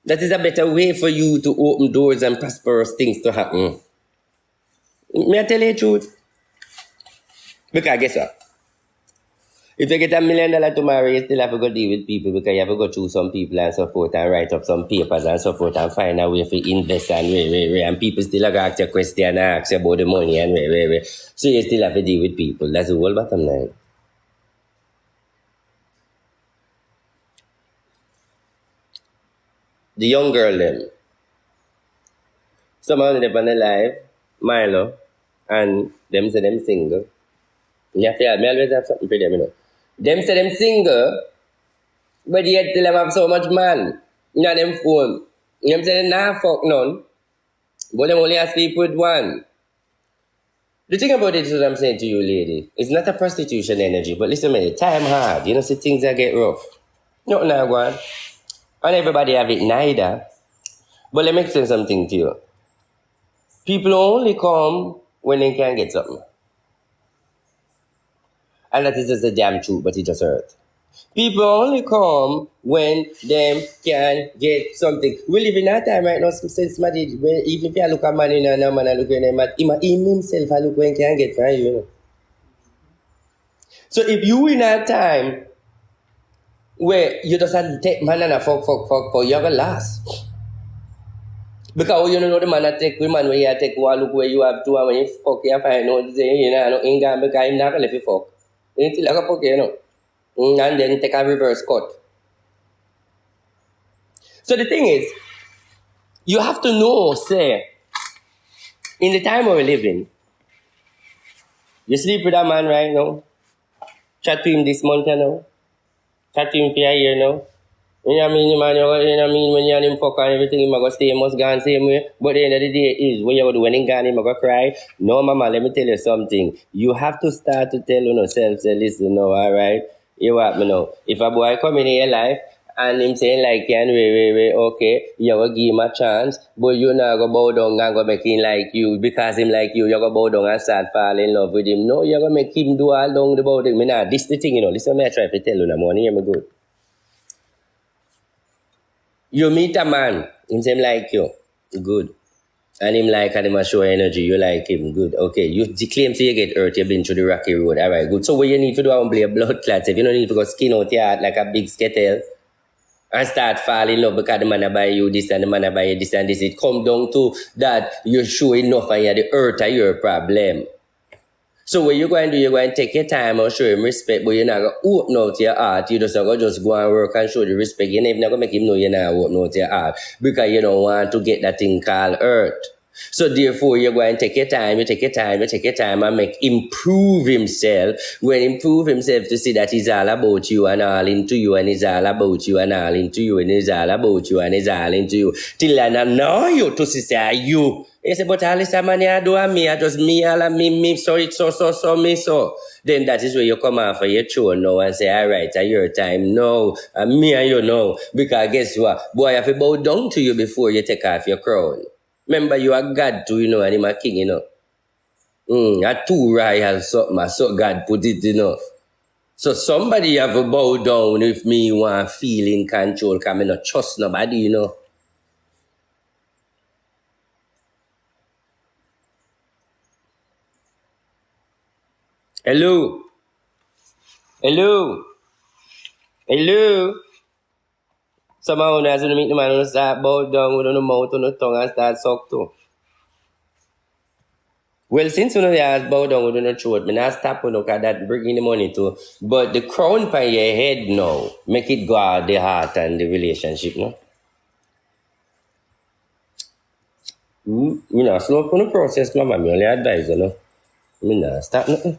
Speaker 1: That is a better way for you to open doors and prosperous things to happen. May I tell you the truth? Because guess what? If you get $1 million tomorrow, you still have to go deal with people because you have to go through some people and so forth and write up some papers and so forth and find a way to invest and and people still have to ask you a question and ask you about the money and So you still have to deal with people. That's the whole bottom line. The young girl them. Some of them on the live, Milo, and them say them single. You have to me always have something for them, Them say them single, but yet they have so much man. Them phone. Them say they nah fuck none, but them only have sleep with one. The thing about it is what I'm saying to you, lady. It's not a prostitution energy, but listen to me, time hard. See things that get rough. Nothing I want. And everybody have it neither. But let me explain something to you. People only come when they can get something. And that is just a damn truth, but it just hurt. People only come when they can get something. We live in that time right now, since somebody, even if you look at man in a man, I look at him, him himself, I look when he can get from you. So if you in a time where you just have to take man and a fuck, you have a last. Because you don't know the man that take women where you take one look where you have two and when you fuck, you find out, no ain't gonna because him not gonna let you fuck. It's like a fuck, and then take a reverse cut. So the thing is, you have to know, say, in the time we're living, you sleep with a man right now, chat to him this month, chat to him for a year now, You know what I mean, man? You know what I mean? When you and him fuck and everything, him go stay, must go same way. But at the end of the day is, when you go do when him gone, him go cry. No, mama, let me tell you something. You have to start to tell yourself, say, listen, no, all right? You what me know? If a boy come in your life, and him saying like, can wait, okay, you go give him a chance, but you not go bow down and go make him like you, because him like you go bow down and start fall in love with him. No, you go make him do all down the bow down. Me nah, this the thing, you know. Listen, me I try to tell you in the morning, hear me good. You meet a man, him same like you, good. And him like and him a show energy, you like him, good. Okay, you claim to you get hurt, you've been through the rocky road, alright, good. So what you need to do is play a blood clot. If you don't need to go skin out your heart like a big skettle and start falling in love because the man a buy you this and the man a buy you this and this, it come down to that you show enough and you're the hurt of your problem. So what you're going to do, you're going to take your time and show him respect, but you're not going to open out your heart. You just going to just go and work and show the respect. You're not going to make him know you're not open out your heart because you don't want to get that thing called hurt. So therefore, you're going to take your time, you take your time and make him prove himself. When he prove himself to see that he's all about you and all into you and he's all about you and all into you and he's all about you and he's all into you. Till I know you to say you. He say, but all this man you do and me, I just me, all of me, so it's so, me, so. Then that is where you come off for your throne now and say, all right, at your time, no, and me and you know. Because guess what? Boy, I have to bow down to you before you take off your crown. Remember, you are God too, you know, and him a king, you know. A too royal something, so God put it, you know. So somebody have to bow down if me want feel in control, because I not trust nobody, you know. Hello? Somehow when I meet the man who start bow down with on the mouth on the tongue and start suck too. Well, since you know you have bow down with on the throat, me not stop you because that bringing the money too. But the crown by your head now, make it go out the heart and the relationship, no? You know, slow up on the process, mama. Me only advise you, know. Me not stop nothing.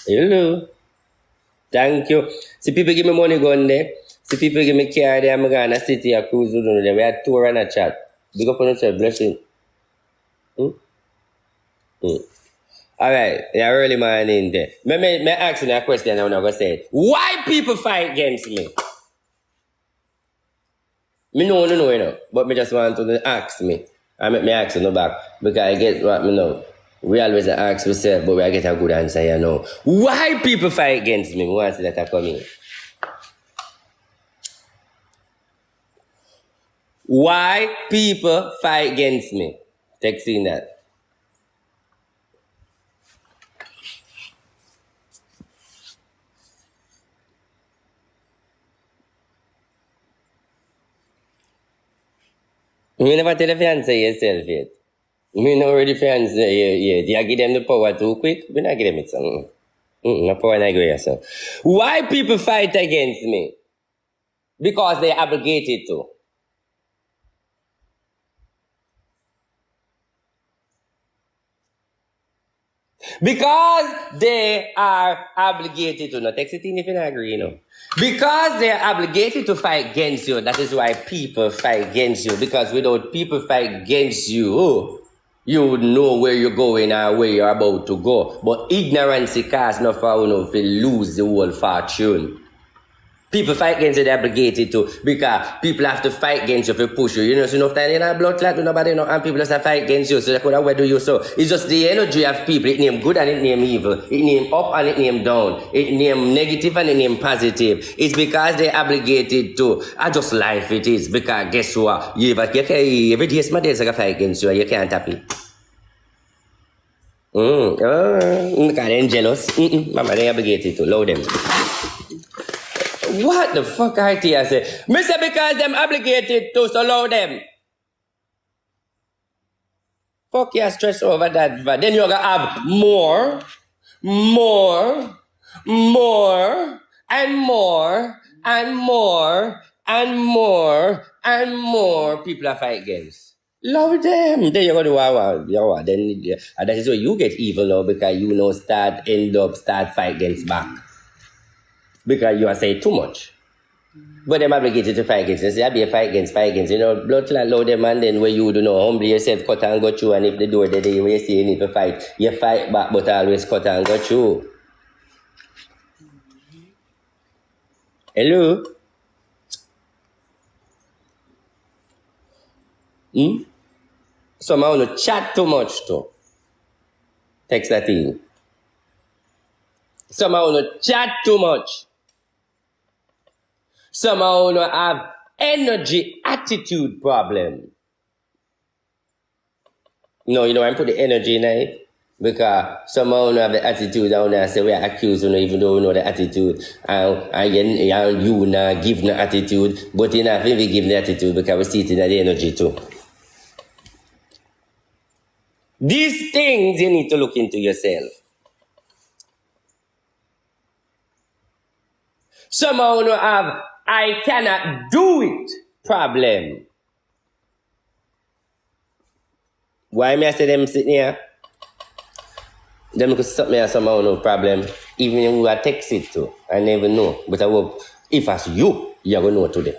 Speaker 1: Hello. Thank you. See people give me money going there. See people give me car there. I'm going to city a cruise with them. We had tour and a chat. Big up on yourself. Blessing. All right. Yeah, early morning there. Me ask you a question. I'm not going to say it. Why people fight against me? Me know, you know. But me just want to ask me. I make me ask you no back. Because I get what me know. We always ask ourselves, but we get a good answer, you know. Why people fight against me? We want to see that I come in. Why people fight against me? Texting that. We never tell the fiancé yourself yet. We know already fiancé yet. You give them the power too quick? We not give them it something. No power not give yourself. Why people fight against me? Because they're obligated to. Because they are obligated to. Not text it in if you don't agree, you know. Because they are obligated to fight against you. That is why people fight against you. Because without people fight against you, you would know where you're going or where you're about to go. But ignorance causes no for you to lose the whole fortune. People fight against you, they're obligated to, because people have to fight against you to push you. You know, so enough time in a blood clot with nobody, you know, and people just have to fight against you, so they could have do you so. It's just the energy of people. It name good and it name evil. It name up and it name down. It name negative and it name positive. It's because they're obligated to. I just life it is, because guess what? Every day is my day, so I fight against you and you can't tap it. Because they're jealous. Mama, they're obligated to. Load them. What the fuck I say? Mister, because them obligated to, so allow them. Fuck you stress over that. Then you're gonna have more, and more, people are fight against. Love them. Then you're gonna do wow. Then that is where you get evil now, because you know start fight against back. Because you are saying too much. But them obligated to fight against. Say, I be a fight against. You know, blood clot load them and then where you do know, humble yourself, cut and go through, and if the door the day where you see you need to fight, you fight back, but always cut and go through. Hello? Somehow no chat too much too. Text that thing. Somehow no chat too much. Somehow no have energy attitude problem. No, you know, I put the energy in it because somehow no have the attitude down there. Say we are accused, you know, even though we know the attitude, and you not give no attitude, but you know, we give the attitude because we see it in the energy too. These things you need to look into yourself. Somehow no have I cannot do it problem. Why me I say them sitting here? Them could stop me as somehow no problem. Even if I text it to, I never know. But I hope if it's you, you're gonna know today.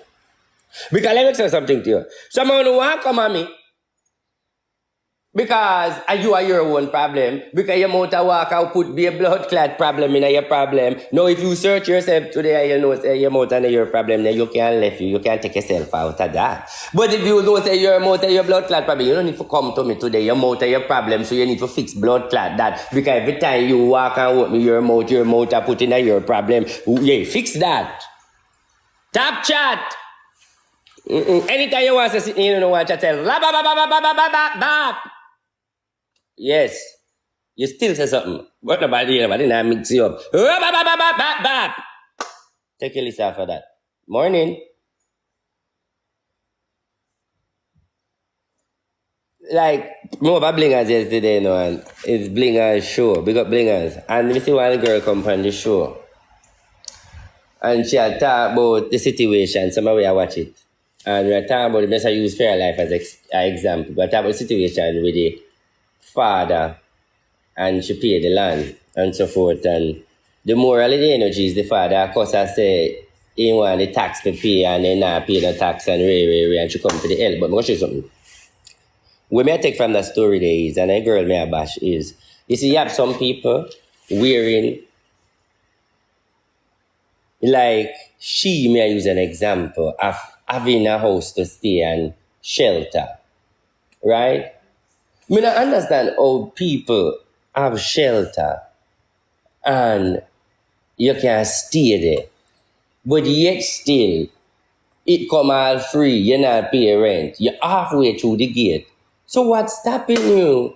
Speaker 1: Because let me say something to you. Somehow no want come at me. Because you are your own problem. Because your mouth walk out put be a blood clot problem in your problem. Now if you search yourself today, you know say your mouth and your problem, then you can't left you. You can't take yourself out of that. But if you know say your mouth and your blood clot problem, you don't need to come to me today. Your mouth and your problem, so you need to fix blood clot that. Because every time you walk and walk me your mouth I put in your problem. Yeah, fix that. Tap chat. Anytime you want to sit, you don't want to tell. Yes. You still say something. What nobody not mix you up. Take your list off of that. Morning. Like, more about Blingers yesterday, you know, and it's Blingers show. Big up Blingers. And we see one girl come on the show. And she had talked about the situation. Some way I watch it. And we are talking about, let's use fair life as an example. But talk about the situation with the father and she paid the land and so forth, and the moral of the energy is the father of course I say he want the tax to pay and then not pay the tax and and she come to the hell. But I'm going to show you something. What may I take from that story there is, and a girl may I bash is, you see you have some people wearing, like she may I use an example of having a house to stay and shelter, right? I mean, I understand how people have shelter and you can stay there. But yet still, it come all free. You're not paying rent. You're halfway through the gate. So what's stopping you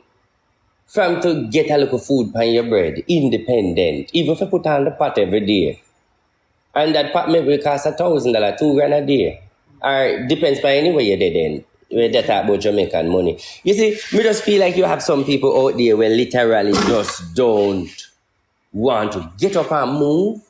Speaker 1: from to get a little food on your bread, independent, even if you put on the pot every day? And that pot maybe cost $1,000, $2,000 a day. Or depends on anywhere you're dead in. Where they talk about Jamaican money. You see, me just feel like you have some people out there where literally just don't want to get up and move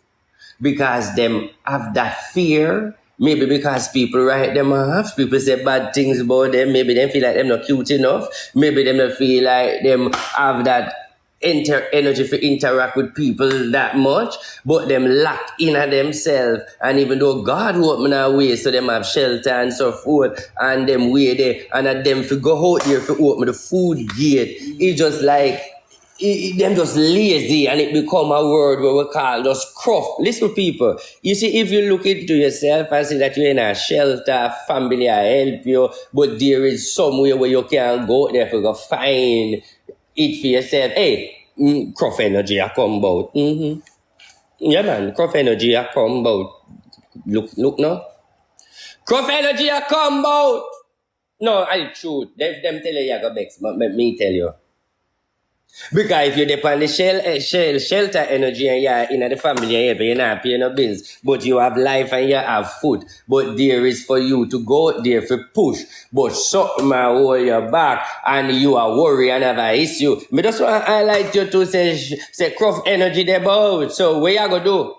Speaker 1: because them have that fear. Maybe because people write them off, people say bad things about them. Maybe they feel like them not cute enough. Maybe them not feel like them have that energy to interact with people that much, but them locked in at themselves. And even though God open our way, so them have shelter and so forth, and them way there, and at them to go out there to open the food gate, it's just like them just lazy, and it become a word where we call just cruff. Listen, people, you see, if you look into yourself and see that you're in a shelter, family will help you, but there is somewhere where you can go there for go find it for yourself. Hey, cruff energy I come about. Yeah, man, cruff energy I come about. Look now. Cruff energy I come about. No, I truth. Them tell you go vex, but let me tell you. Because if you depend on the shelter energy and you're in the family and you're not paying no bills, but you have life and you have food, but there is for you to go out there for push, but something might hold your back and you are worried and have an issue. Me just want to highlight you to say cruff energy there about. So what you going to do?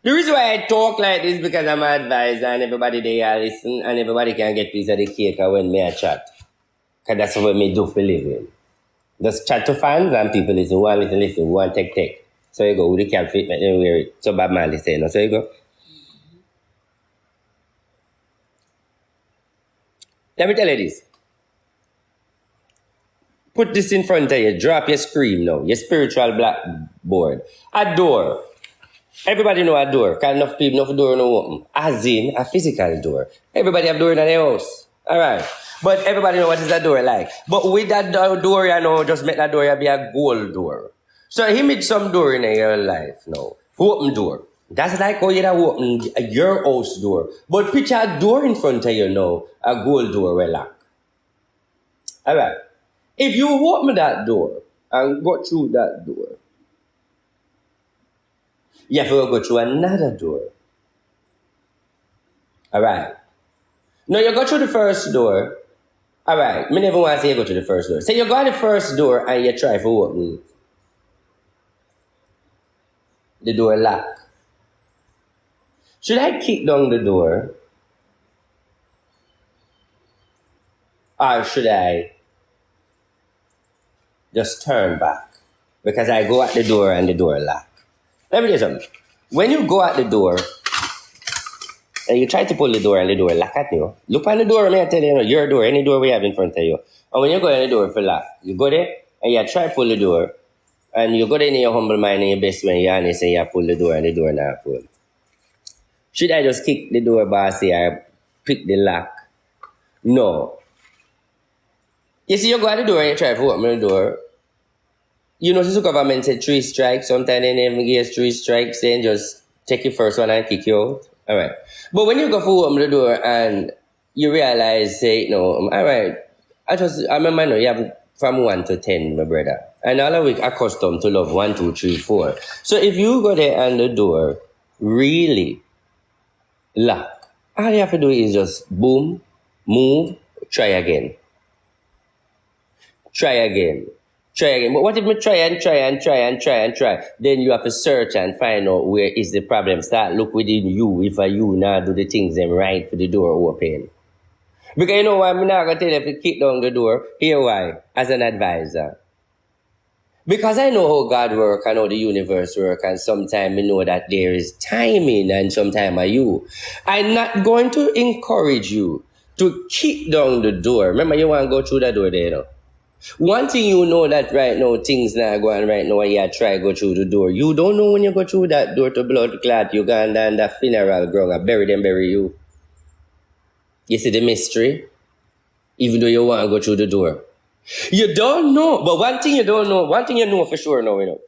Speaker 1: The reason why I talk like this because I'm an advisor and everybody there listen and everybody can get piece of the cake when me a chat. Because that's what me do for living. Just chat to fans and people listen, one listen, one take. So you go with the can fit, make them wear it. So Bob Marley say, no, so you go. Let me tell you this. Put this in front of you. Drop your screen now. Your spiritual blackboard. A door. Everybody know a door. Because enough people, enough door no open. As in a physical door. Everybody have door in their house. Alright. But everybody know what is that door like. But with that door, you know, just make that door be a gold door. So he made some door in your life now. Open door. That's like how you open your house door. But picture a door in front of you now. A gold door will lock. Alright. If you open that door and go through that door, you have to go through another door. Alright. Now you go through the first door. Alright. Me never want to say you go through the first door. Say you go to the first door and you try to open it. The door lock. Should I kick down the door? Or should I just turn back? Because I go at the door and the door lock. Let me tell you something. When you go at the door and you try to pull the door and the door lock at you, look on the door, may I tell you, your door, any door we have in front of you. And when you go in the door for lock, you go there and you try to pull the door and you go there in your humble mind and your best when you're honest and you pull the door and the door not pull. Should I just kick the door bossy or pick the lock? No. You see, you go at the door and you try to open the door. You notice the government said 3 strikes. Sometimes they never give us 3 strikes. Then just take your first one and kick you out. All right. But when you go for open the door and you realize, say, no, all right, I remember now, you have from 1 to 10, my brother. And all of we are accustomed to love 1, 2, 3, 4. So if you go there and the door really lock, all you have to do is just boom, move, try again. Try again. But what if we try? Then you have to search and find out where is the problem. Start look within you if you now do the things them right for the door open. Because you know why I'm not going to tell you to kick down the door. Here why? As an advisor. Because I know how God works, I know the universe works, and sometimes I know that there is timing and sometimes are you. I'm not going to encourage you to kick down the door. Remember, you want to go through that door there, you know? One thing you know that right now, things not going right now, you try to go through the door. You don't know when you go through that door to blood clot, you go down the funeral ground and bury you. You see the mystery? Even though you want to go through the door. You don't know. But one thing you don't know, one thing you know for sure now, you know,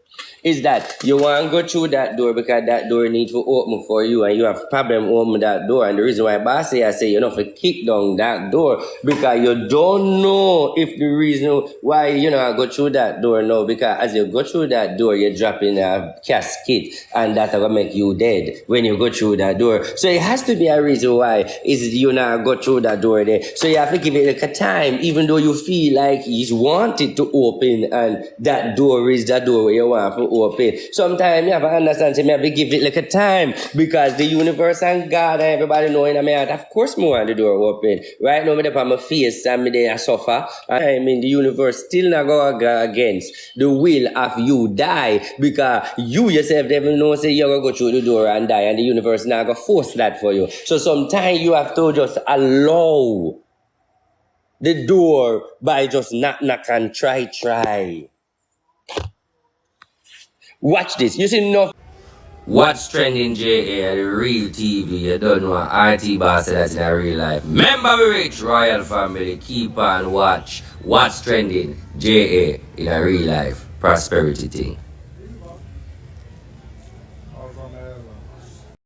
Speaker 1: is that you want to go through that door because that door needs to open for you and you have problem opening that door. And the reason why boss say I say you know to kick down that door because you don't know if the reason why you know I go through that door now because as you go through that door you drop in a casket and that will make you dead when you go through that door. So it has to be a reason why is you not go through that door there. So you have to give it like a time even though you feel like you want it to open and that door is the door where you want to open. Sometimes you have to understand, so you have to give it like a time because the universe and God and everybody know in my heart, of course, me want the door open. Right now, I'm on my face and me there suffer. I mean, the universe still not go against the will of you die because you yourself never know, say you're going to go through the door and die and the universe not going to force that for you. So sometimes you have to just allow the door by just knock and try. Watch this. You see enough. What's trending, JA, the real TV. You don't know Rtboss that's in a real life. Remember we rich royal family. Keep on watch. What's trending, JA, in a real life prosperity thing.